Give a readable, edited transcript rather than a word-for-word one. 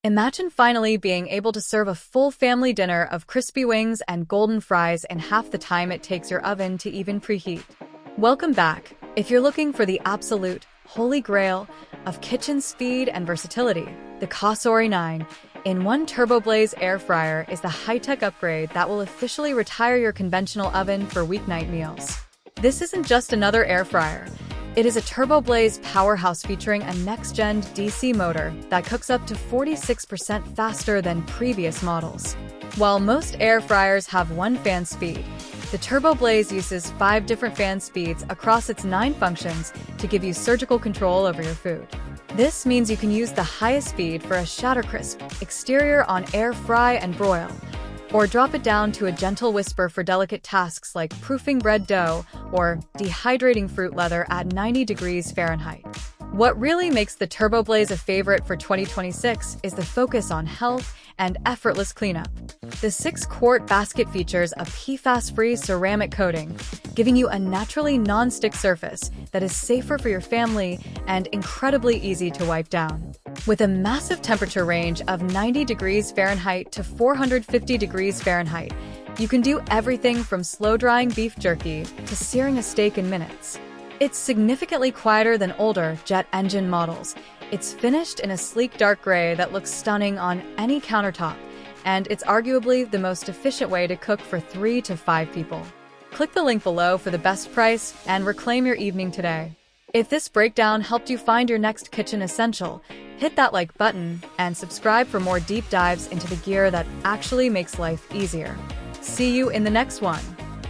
Imagine finally being able to serve a full family dinner of crispy wings and golden fries in half the time it takes your oven to even preheat. Welcome back. If you're looking for the absolute holy grail of kitchen speed and versatility, the Cosori 9-in-1 TurboBlaze Air Fryer is the high-tech upgrade that will officially retire your conventional oven for weeknight meals. This isn't just another air fryer. It is a TurboBlaze powerhouse featuring a next-gen DC motor that cooks up to 46% faster than previous models. While most air fryers have one fan speed, the TurboBlaze uses 5 different fan speeds across its 9 functions to give you surgical control over your food. This means you can use the highest speed for a shatter-crisp exterior on air fry and broil, or drop it down to a gentle whisper for delicate tasks like proofing bread dough or dehydrating fruit leather at 90 degrees Fahrenheit. What really makes the TurboBlaze a favorite for 2026 is the focus on health and effortless cleanup. The 6-quart basket features a PFAS-free ceramic coating, giving you a naturally non-stick surface that is safer for your family and incredibly easy to wipe down. With a massive temperature range of 90 degrees Fahrenheit to 450 degrees Fahrenheit, you can do everything from slow-drying beef jerky to searing a steak in minutes. It's significantly quieter than older jet engine models. It's finished in a sleek dark gray that looks stunning on any countertop, and it's arguably the most efficient way to cook for 3 to 5 people. Click the link below for the best price and reclaim your evening today. If this breakdown helped you find your next kitchen essential, hit that like button and subscribe for more deep dives into the gear that actually makes life easier. See you in the next one.